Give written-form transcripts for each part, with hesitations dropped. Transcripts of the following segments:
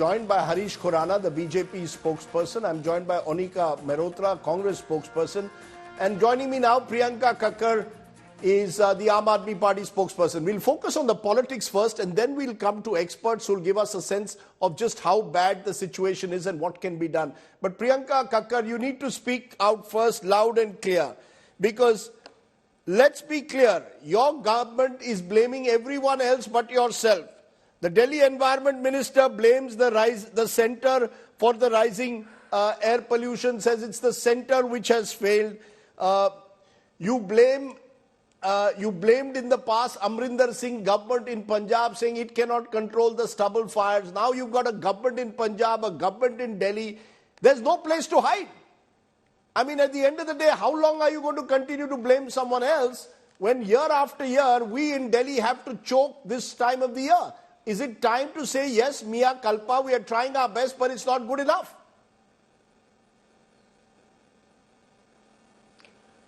Joined by Harish Khurana, the BJP spokesperson. I'm joined by Onika Mehrotra, Congress spokesperson. And joining me now, Priyanka Kakkar is the Aam Aadmi Party spokesperson. We'll focus on the politics first and then we'll come to experts who will give us a sense of just how bad the situation is and what can be done. But Priyanka Kakkar, you need to speak out first loud and clear, because let's be clear, your government is blaming everyone else but yourself. The Delhi Environment Minister blames the centre for the rising air pollution, says it's the centre which has failed. You blamed in the past Amrinder Singh government in Punjab, saying it cannot control the stubble fires. Now you've got a government in Punjab, a government in Delhi. There's no place to hide. I mean, at the end of the day, how long are you going to continue to blame someone else when year after year we in Delhi have to choke this time of the year? Is it time to say, yes, Mia Kalpa, we are trying our best, but it's not good enough?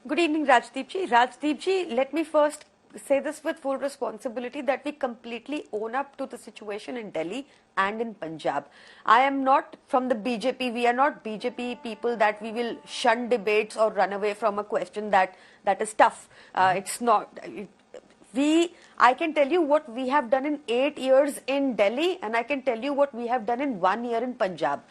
Good evening, Rajdeepji. Rajdeepji, let me first say this with full responsibility that we completely own up to the situation in Delhi and in Punjab. I am not from the BJP. We are not BJP people that we will shun debates or run away from a question that is tough. It's not... I can tell you what we have done in 8 years in Delhi, and I can tell you what we have done in 1 year in Punjab.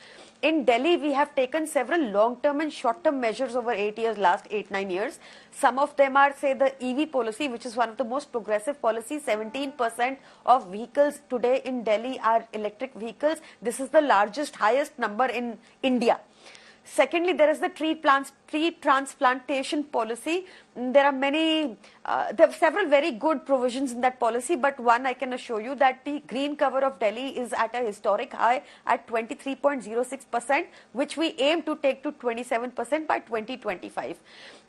In Delhi, we have taken several long-term and short-term measures over 8 years, last 8-9 years. Some of them are, say, the EV policy, which is one of the most progressive policies. 17% of vehicles today in Delhi are electric vehicles. This is the largest, highest number in India. Secondly, there is the tree transplantation policy. There are several very good provisions in that policy, but one I can assure you that the green cover of Delhi is at a historic high at 23.06%, which we aim to take to 27% by 2025.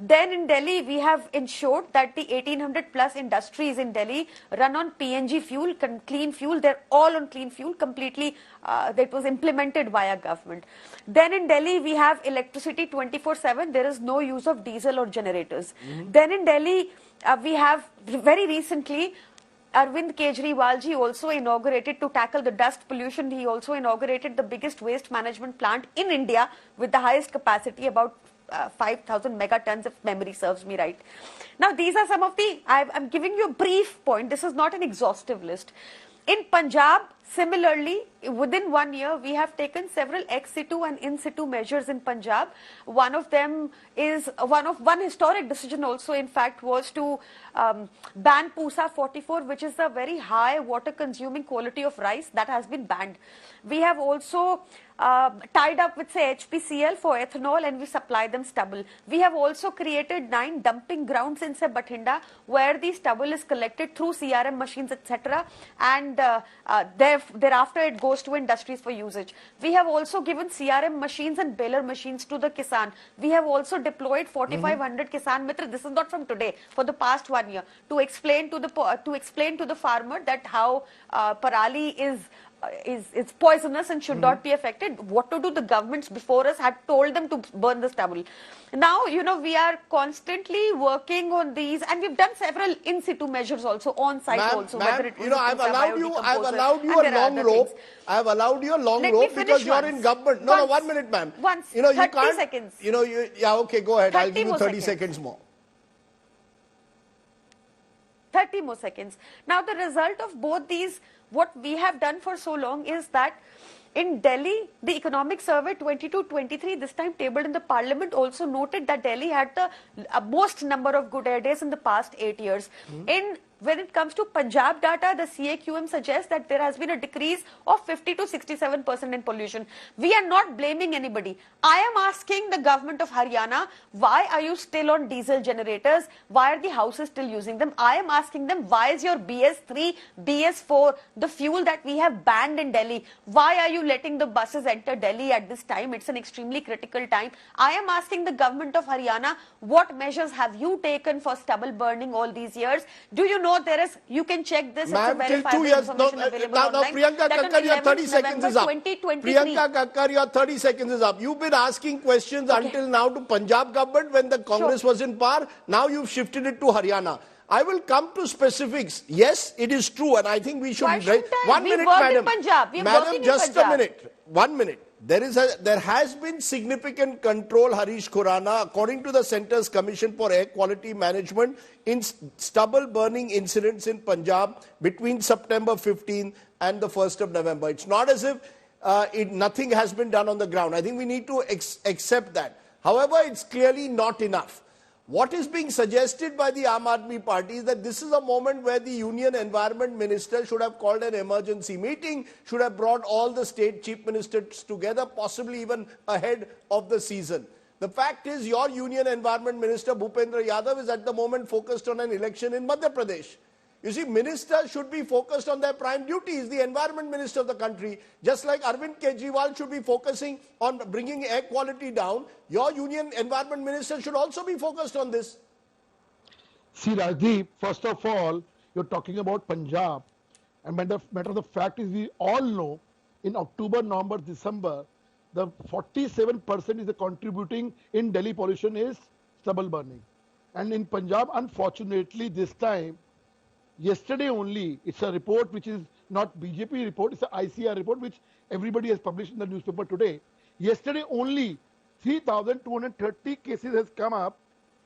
Then in Delhi, we have ensured that the 1800 plus industries in Delhi run on PNG fuel, clean fuel. They're all on clean fuel completely. That was implemented by our government. Then in Delhi, we have electricity 24/7. There is no use of diesel or generators. Then in Delhi, we have very recently, Arvind Kejriwal ji also inaugurated, to tackle the dust pollution, he also inaugurated the biggest waste management plant in India with the highest capacity, about 5,000 megatons, if memory serves me right. Now, these are some of the, I'm giving you a brief point. This is not an exhaustive list. In Punjab, similarly, within 1 year, we have taken several ex situ and in situ measures in Punjab. One of them is, one historic decision also, in fact, was to ban Pusa 44, which is a very high water consuming quality of rice that has been banned. We have also tied up with, say, HPCL for ethanol, and we supply them stubble. We have also created 9 dumping grounds in, say, Bathinda, where the stubble is collected through CRM machines, etc. And thereafter it goes to industries for usage. We have also given CRM machines and baler machines to the Kisan. We have also deployed 4,500 Kisan Mitra. This is not from today, for the past 1 year, to explain to the farmer that how parali is poisonous and should not be affected. What to do? The governments before us had told them to burn the stubble. Now, we are constantly working on these, and we've done several in situ measures also, on site also. Whether it was I've allowed you a long rope. I've allowed you a long rope because you're in government. No, 1 minute, ma'am. 30 seconds. Yeah, okay, go ahead. I'll give you 30 seconds more. 30 more seconds. Now, the result of both these, what we have done for so long is that in Delhi, the Economic Survey 22-23, this time tabled in the Parliament, also noted that Delhi had the most number of good air days in the past 8 years. When it comes to Punjab data, the CAQM suggests that there has been a decrease of 50 to 67% in pollution. We are not blaming anybody. I am asking the government of Haryana, why are you still on diesel generators? Why are the houses still using them? I am asking them, why is your BS3, BS4, the fuel that we have banned in Delhi, why are you letting the buses enter Delhi at this time? It's an extremely critical time. I am asking the government of Haryana, what measures have you taken for stubble burning all these years? Do you know there is, you can check this, it's a verifiable information available online. Priyanka Kakkar, your 30 seconds is up. Priyanka Kakkar, your 30 seconds is up. You've been asking questions until now to Punjab government when the Congress was in power. Now you've shifted it to Haryana. I will come to specifics. Yes, it is true, and I think we should. Why shouldn't I? 1 We minute, work madam. in Punjab. We are Madam, working in just Punjab. a minute. 1 minute. There has been significant control, Harish Khurana, according to the Centre's Commission for Air Quality Management, in stubble burning incidents in Punjab between September 15 and the 1st of November. It's not as if nothing has been done on the ground. I think we need to accept that. However, it's clearly not enough. What is being suggested by the Aam Aadmi Party is that this is a moment where the Union Environment Minister should have called an emergency meeting, should have brought all the state chief ministers together, possibly even ahead of the season. The fact is, your Union Environment Minister, Bhupendra Yadav, is at the moment focused on an election in Madhya Pradesh. You see, ministers should be focused on their prime duties. The environment minister of the country, just like Arvind Kejriwal should be focusing on bringing air quality down, your union environment minister should also be focused on this. See, Rajdeep, first of all, you're talking about Punjab. And matter of the fact is, we all know in October, November, December, the 47% is the contributing in Delhi pollution is stubble burning. And in Punjab, unfortunately, this time, yesterday only, it's a report which is not BJP report, it's an ICR report which everybody has published in the newspaper today. Yesterday only 3,230 cases has come up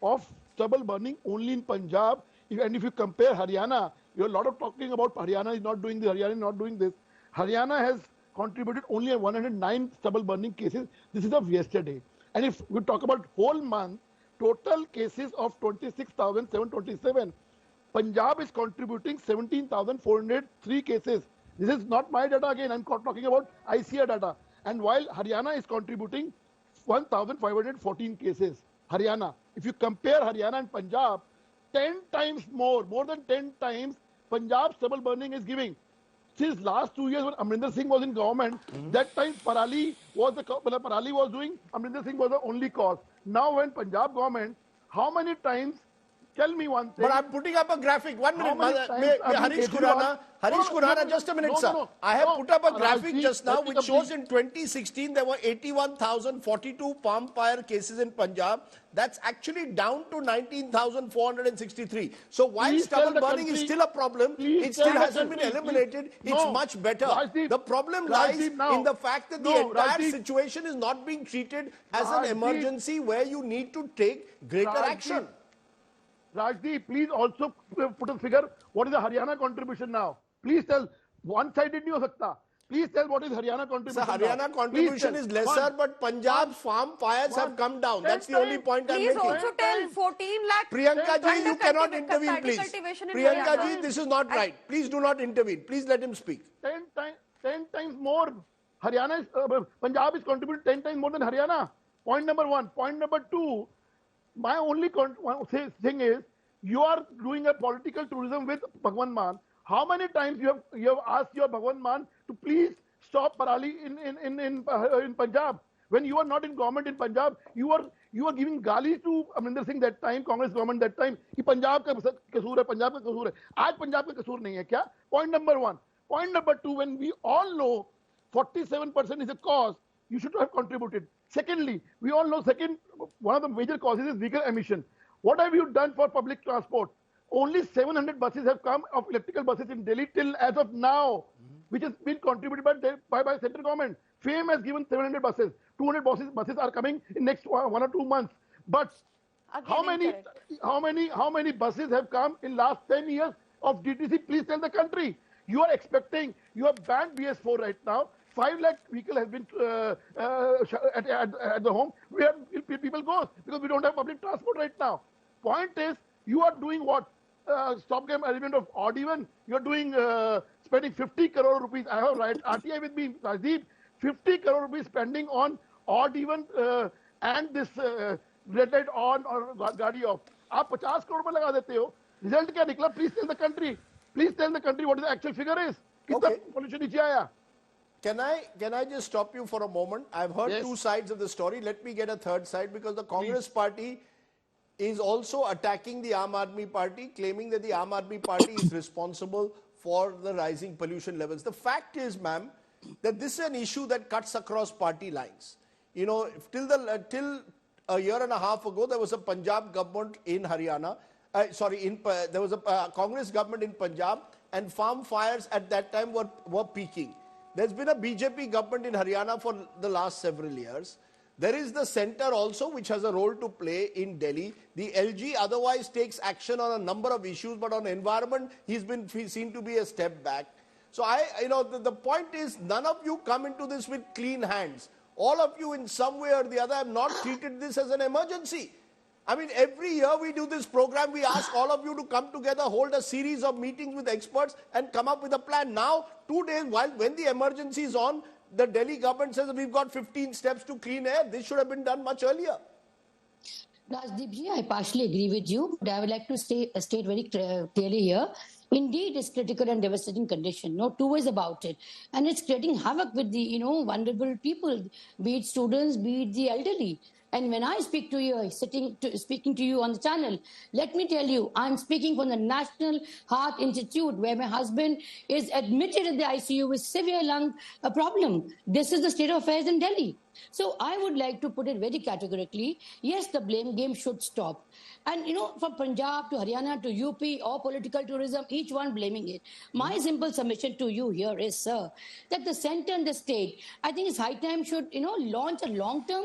of stubble burning only in Punjab. And if you compare Haryana, you have a lot of talking about Haryana is not doing this, Haryana is not doing this. Haryana has contributed only 109 stubble burning cases. This is of yesterday. And if we talk about whole month, total cases of 26,727. Punjab is contributing 17,403 cases. This is not my data again, I'm talking about ICR data. And while Haryana is contributing 1,514 cases. Haryana. If you compare Haryana and Punjab, 10 times more than 10 times, Punjab stubble burning is giving. Since last 2 years when Amrinder Singh was in government, that time Parali was doing, Amrinder Singh was the only cause. Now when Punjab government, how many times, tell me one thing. But I'm putting up a graphic. 1 minute, Harish Khurana, just a minute, sir. I have put up a graphic just now which shows in 2016 there were 81,042 palm fire cases in Punjab. That's actually down to 19,463. So while stubble burning is still a problem, it still hasn't been eliminated. It's much better. The problem lies in the fact that the entire situation is not being treated as an emergency where you need to take greater action. Rajdeep, please also put a figure. What is the Haryana contribution now? Please tell. One-sided nahi ho sakta. Please tell what is Haryana contribution. So Haryana contribution is lesser, but Punjab's farm fires have come down. That's the only point I'm making. Please also tell 14 lakh. Priyanka ji, you cannot intervene, please. Priyanka ji, this is not right. Please do not intervene. Please let him speak. 10 times more. Punjab is contributing 10 times more than Haryana. Point number one. Point number two. My only thing is, you are doing a political tourism with Bhagwan Maan. How many times you have asked your Bhagwan Maan to please stop Parali in Punjab? When you are not in government in Punjab, you are giving galis to Amrinder Singh that time, Congress government that time. कि Punjab का कसूर है, Punjab का कसूर है. आज Punjab का कसूर नहीं है क्या? Point number one. Point number two, when we all know 47% is a cause, you should have contributed. Secondly, we all know one of the major causes is vehicle emission. What have you done for public transport? Only 700 buses have come of electrical buses in Delhi till as of now, which has been contributed by central government. FAME has given 700 buses. 200 buses are coming in next 1 or 2 months. But how many buses have come in last 10 years of DTC? Please tell the country. You are banned BS4 right now. 5 lakh vehicle has been at the home where people go because we don't have public transport right now. Point is, you are doing what? Stopgap element of odd even. You are doing spending 50 crore rupees. I have RTI with me, Rajdeep. 50 crore rupees spending on odd even and this red light on or gadi off. आप 50 crore में लगा देते हो. Result क्या निकला? Please tell the country. Please tell the country what the actual figure is. कितना pollution नीचे आया? Can I just stop you for a moment? I've heard two sides of the story. Let me get a third side because the Congress party is also attacking the Aam Aadmi Party, claiming that the Aam Aadmi Party is responsible for the rising pollution levels. The fact is, ma'am, that this is an issue that cuts across party lines. You know, till a year and a half ago, there was a Punjab government in Haryana, there was a Congress government in Punjab, and farm fires at that time were peaking. There's been a BJP government in Haryana for the last several years. There is the centre also, which has a role to play in Delhi. The LG otherwise takes action on a number of issues, but on environment, he's been seen to be a step back. So the point is, none of you come into this with clean hands. All of you in some way or the other have not treated this as an emergency. I mean, every year we do this program, we ask all of you to come together, hold a series of meetings with experts and come up with a plan. Now, 2 days, when the emergency is on, the Delhi government says we've got 15 steps to clean air. This should have been done much earlier. Rajdeepji, I partially agree with you, but I would like to state very clearly here. Indeed, it's critical and devastating condition. No two ways about it. And it's creating havoc with the, vulnerable people, be it students, be it the elderly. And when I speak to you, speaking to you on the channel, let me tell you, I'm speaking from the National Heart Institute, where my husband is admitted in the ICU with severe lung problem. This is the state of affairs in Delhi. So I would like to put it very categorically, yes, the blame game should stop. And, from Punjab to Haryana to UP or political tourism, each one blaming it. My simple submission to you here is, sir, that the center and the state, I think it's high time should, launch a long-term,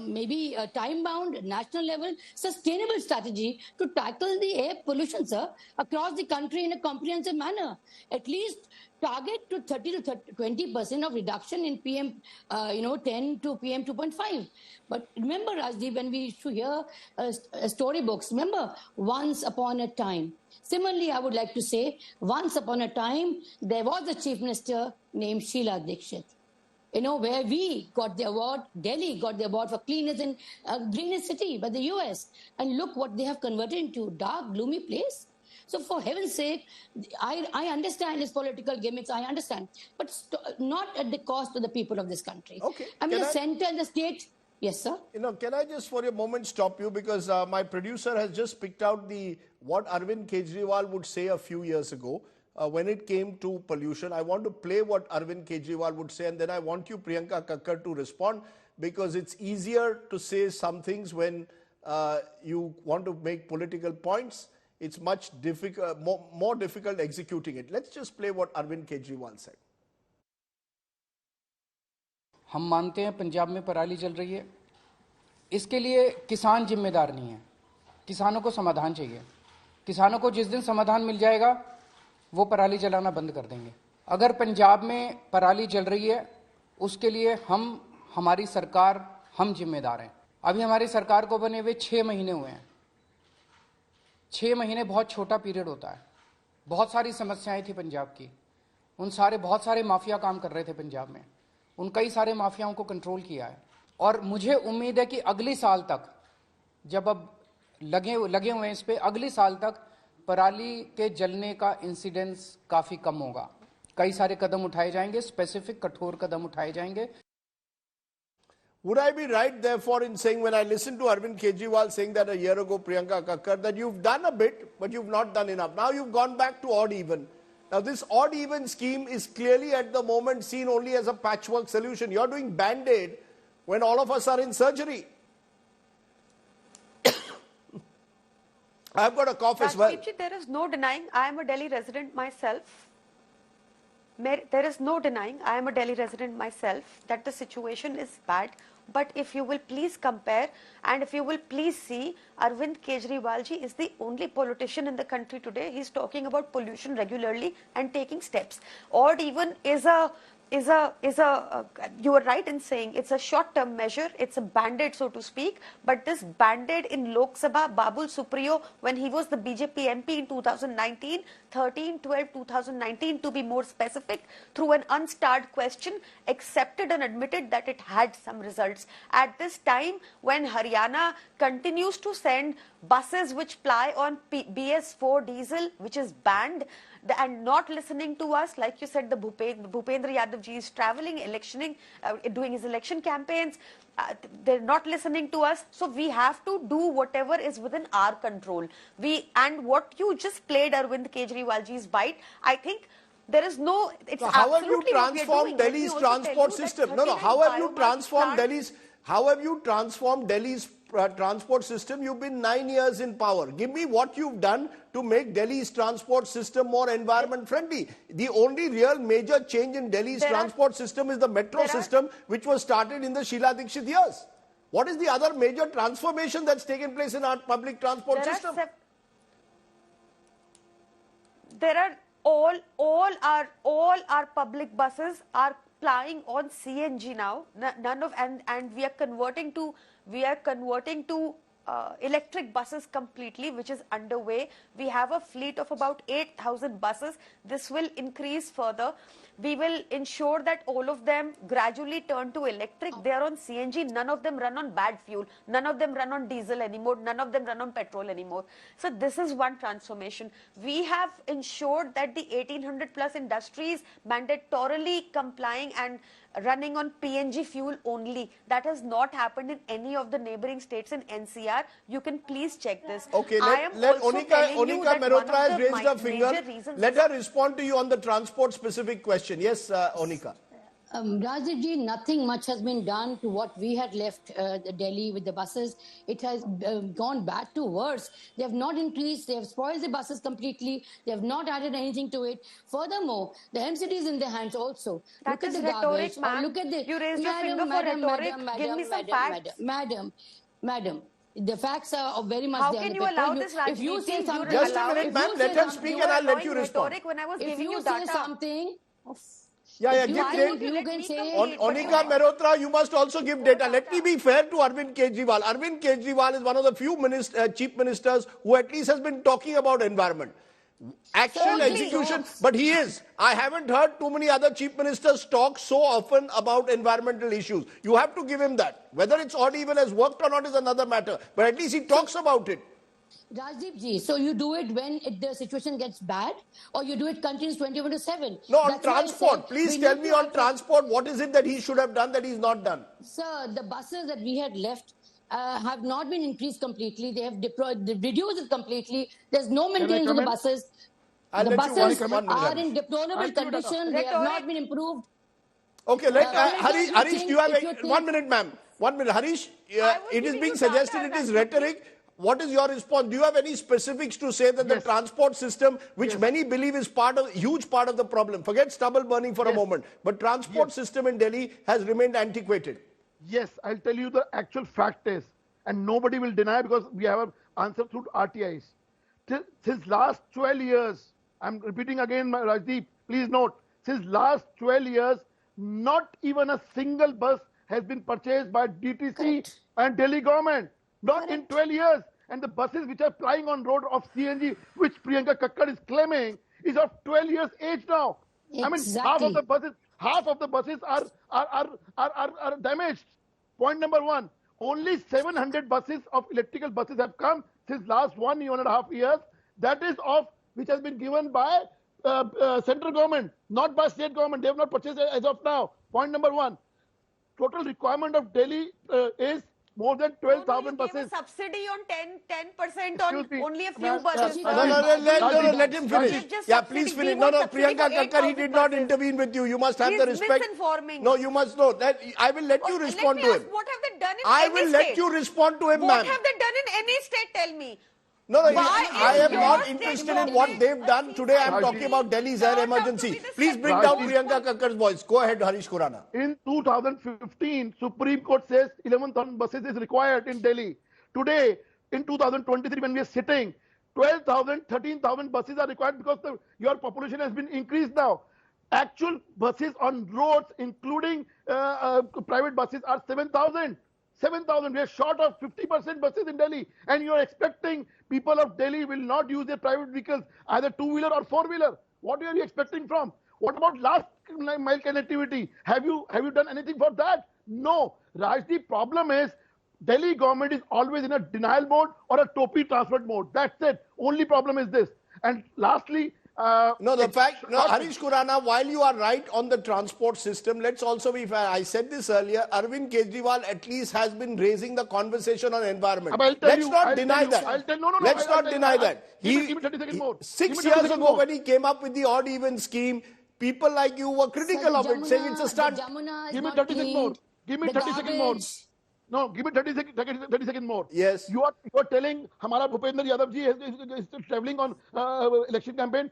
maybe a time-bound, national level, sustainable strategy to tackle the air pollution, sir, across the country in a comprehensive manner. At least target to 30 to 20% of reduction in PM, 10 to PM 2.5. But remember, Rajdeep, when we used to hear storybooks, remember, once upon a time. Similarly, I would like to say, once upon a time, there was a chief minister named Sheila Dikshit. Where we got the award, Delhi got the award for cleanest and greenest city by the US. And look what they have converted into, dark, gloomy place. So for heaven's sake, I understand his political gimmicks, I understand, but not at the cost of the people of this country. Okay. I mean, center and the state, yes, sir. Can I just for a moment stop you, because my producer has just picked out what Arvind Kejriwal would say a few years ago when it came to pollution. I want to play what Arvind Kejriwal would say, and then I want you, Priyanka Kakkar, to respond, because it's easier to say some things when you want to make political points. It's much more difficult executing it. Let's just play what Arvind Kejriwal said. हम मानते हैं पंजाब में पराली जल रही है, इसके लिए किसान जिम्मेदार नहीं है, किसानों को समाधान चाहिए। किसानों को जिस दिन समाधान मिल जाएगा वो पराली जलाना बंद कर देंगे। अगर पंजाब में पराली जल रही है उसके लिए हमारी सरकार, हम जिम्मेदार हैं। अभी हमारी सरकार को बने हुए 6 महीने हुए हैं। 6 महीने बहुत छोटा पीरियड होता है। बहुत सारी समस्याएं थी पंजाब की, बहुत सारे माफिया काम कर रहे थे पंजाब में, उन कई सारे माफियाओं को कंट्रोल किया है। और मुझे उम्मीद है कि अगली साल तक, जब अब लगे हुए हैं इस पे, अगली साल तक पराली के जलने का इंसिडेंस काफी कम होगा। कई सारे कदम उठाए जाएंगे, स्पेसिफिक कठोर कदम उठाए जाएंगे। Would I be right, therefore, in saying, when I listened to Arvind Kejriwal saying that a year ago, Priyanka Kakkar, that you've done a bit, but you've not done enough. Now you've gone back to odd even. Now this odd even scheme is clearly at the moment seen only as a patchwork solution. You're doing band-aid when all of us are in surgery. I've got a cough as well. There is no denying, I am a Delhi resident myself. There is no denying, I am a Delhi resident myself, that the situation is bad. But if you will please compare, and if you will please see, Arvind Kejriwal ji is the only politician in the country today. He's talking about pollution regularly and taking steps. Odd even is you are right in saying it's a short-term measure, it's a band-aid, so to speak, but this band-aid in Lok Sabha, Babul Supriyo, when he was the BJP MP in 2019, 2019 to be more specific, through an unstarred question, accepted and admitted that it had some results. At this time, when Haryana continues to send buses which ply on BS4 diesel, which is banned, and not listening to us, like you said, the Bhupendra Yadav ji is traveling, electioning, doing his election campaigns. They're not listening to us, so we have to do whatever is within our control. And what you just played, Arvind Kejriwal ji's bite, I think there is no. It's so how have you transformed Delhi's transport system? No, how have you transformed Delhi's How have you transformed Delhi's transport system? You've been 9 years in power. Give me what you've done to make Delhi's transport system more environment friendly. The only real major change in Delhi's transport system is the metro system, which was started in the Sheila Dikshit years. What is the other major transformation that's taken place in our public transport system? There are all our public buses are plying on CNG now. None of and we are converting to electric buses completely, which is underway. We have a fleet of about 8,000 buses. This will increase further. We will ensure that all of them gradually turn to electric. They are on CNG. None of them run on bad fuel. None of them run on diesel anymore. None of them run on petrol anymore. So this is one transformation. We have ensured that the 1,800 plus industries mandatorily complying and running on PNG fuel only. That has not happened in any of the neighboring states in NCR. You can please check this. Okay, let Onika Mehrotra has raised her finger. Let her respond to you on the transport specific question. Yes, Onika. Rajiv ji, nothing much has been done to what we had left Delhi with the buses. It has gone bad to worse. They have not increased. They have spoiled the buses completely. They have not added anything to it. Furthermore, the MCT is in their hands also. That look is at the rhetoric, garbage. ma'am. Look at the You raised your finger for rhetoric. Give me some facts. Madam. The facts are very much How there. can you allow this, Rajneet? If you say something, just a minute, ma'am. Let her speak and I'll let you respond. When I was if giving you you say data. something. You can say Onika Mehrotra, you must also give data. Let me be fair to Arvind Kejriwal. Arvind Kejriwal is one of the few chief ministers who at least has been talking about environment. Actual execution, but he is. I haven't heard too many other chief ministers talk so often about environmental issues. You have to give him that. Whether it's odd even has worked or not is another matter. But at least he talks about it. Rajdeep ji, so you do it when the situation gets bad, or you do it continues 24/7? No, on transport. Please tell me on transport, what is it that he should have done that he's not done? Sir, the buses that we had left have not been increased completely. They have reduced it completely. There's no maintenance of the buses. The buses are in deplorable condition. They have not been improved. Okay, Harish, do you have 1 minute, ma'am? 1 minute. Harish, it is being suggested it is rhetoric. What is your response? Do you have any specifics to say that the transport system, which many believe is huge part of the problem, forget stubble burning for a moment, but transport system in Delhi has remained antiquated? Yes, I'll tell you the actual fact is, and nobody will deny because we have an answer through RTIs. Since last 12 years, I'm repeating again, Rajdeep, please note, since last 12 years, not even a single bus has been purchased by DTC and Delhi government. Not in 12 years. And the buses which are plying on road of CNG, which Priyanka Kakkar is claiming, is of 12 years age now. Exactly. I mean, half of the buses are damaged. Point number one, only 700 buses of electrical buses have come since last 1.5 years. That is which has been given by central government, not by state government. They have not purchased it as of now. Point number one, total requirement of Delhi is more than 12,000 buses. Gave a subsidy on 10% on only a few buses. Let him finish. Yeah, please finish. No, Priyanka Kakkar, he did not intervene with you. You must have the respect. No, you must know that. I will let you respond to him. What have they done in I any will state? let you respond to him, ma'am. What have they done in any state? Tell me. No, I am not interested in what they've done. Today I am talking about Delhi's air emergency. Please bring down Priyanka Kakkar's voice. Go ahead, Harish Khurana. In 2015, Supreme Court says 11,000 buses is required in Delhi. Today, in 2023, when we are sitting, 12,000, 13,000 buses are required because your population has been increased now. Actual buses on roads, including private buses, are 7,000. 7,000. We are short of 50% buses in Delhi. And you are expecting people of Delhi will not use their private vehicles, either two-wheeler or four-wheeler. What are you expecting from? What about last mile connectivity? Have you done anything for that? No. Raj, the problem is Delhi government is always in a denial mode or a topi transport mode. That's it. Only problem is this. And lastly, Harish Khurana, while you are right on the transport system, let's also be fair. I said this earlier, Arvind Kejriwal at least has been raising the conversation on environment. Let's not deny that. Let's not deny that. 6 years ago when he came up with the odd even scheme, people like you were critical of it, saying it's a stunt. Give me 30 seconds more. Give me 30 seconds more. No, give me 30 seconds more. Yes. You are telling Hamara Bhupendra Yadav ji is traveling on election campaign.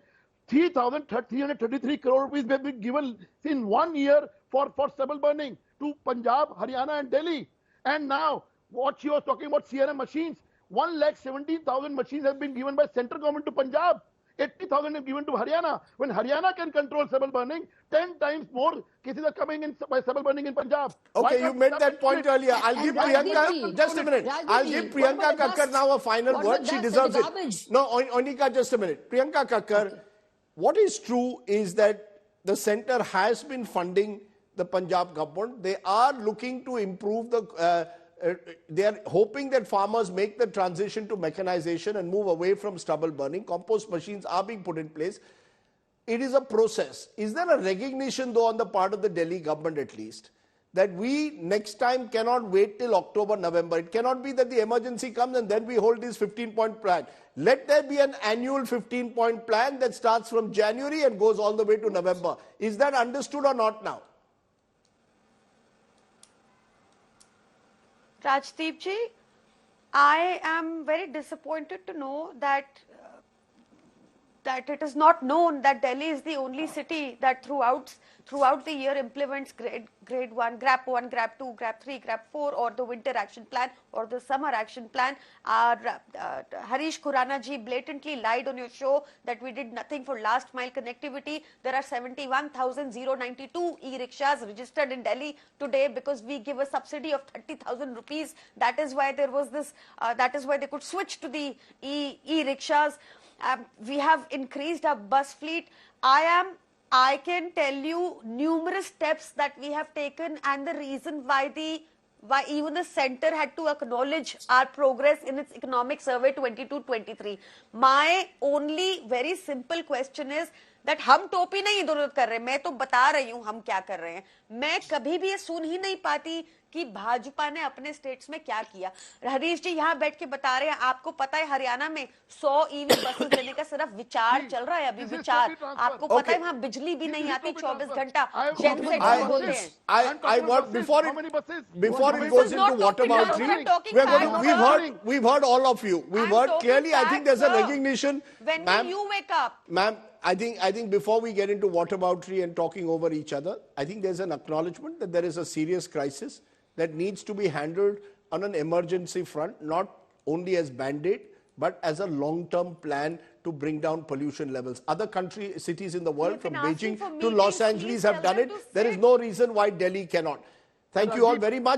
3,333 crore rupees have been given in 1 year for stubble burning to Punjab, Haryana and Delhi. And now, what you are talking about CRM machines, 1,17,000 machines have been given by central government to Punjab. 80,000 have given to Haryana. When Haryana can control stubble burning, 10 times more cases are coming in by stubble burning in Punjab. Okay, you made that point earlier. I'll give Priyanka, just a minute. I'll give Priyanka Kakkar now a final word. She deserves it. No, Onika, just a minute. Priyanka Kakkar, what is true is that the centre has been funding the Punjab government. They are looking to improve they are hoping that farmers make the transition to mechanization and move away from stubble burning. Compost machines are being put in place. It is a process. Is there a recognition, though, on the part of the Delhi government at least, that we next time cannot wait till October, November? It cannot be that the emergency comes and then we hold this 15-point plan. Let there be an annual 15-point plan that starts from January and goes all the way to November. Is that understood or not now? Rajdeep ji, I am very disappointed to know that it is not known that Delhi is the only city that throughout the year implements grade 1, GRAP 1, GRAP 2, GRAP 3, GRAP 4 or the winter action plan or the summer action plan. Harish Khurana ji blatantly lied on your show that we did nothing for last mile connectivity. There are 71,092 e-rickshaws registered in Delhi today because we give a subsidy of 30,000 rupees. That is why there was this, that is why they could switch to the e-rickshaws. We have increased our bus fleet. I can tell you numerous steps that we have taken and the reason why even the centre had to acknowledge our progress in its economic survey 22-23. My only very simple question is that हम टोपी नहीं इधर उधर कर रहे, मैं तो बता रही हूँ हम क्या कर रहे हैं. मैं कभी भी ये सुन ही नहीं पाती कि भाजपा ने अपने स्टेट्स में क्या किया. हरीश जी यहाँ बैठ के बता रहे हैं, आपको पता है हरियाणा में 100 ईवी बसेस देने का सिर्फ विचार चल रहा है अभी, विचार. आपको पता है वहाँ बिजली भी नहीं आती 24 घंटा, जेनसेट बोलते हैं. I want before it goes into whataboutery, we've heard all of you. We've heard clearly. I think there's a recognition. When will you wake up, ma'am? I think before we get into whataboutery and talking over each other, I think there's an acknowledgement that there is a serious crisis that needs to be handled on an emergency front, not only as band-aid, but as a long-term plan to bring down pollution levels. Other cities in the world, from Beijing to Los Angeles, have done it. There is no reason why Delhi cannot. Thank you all very much.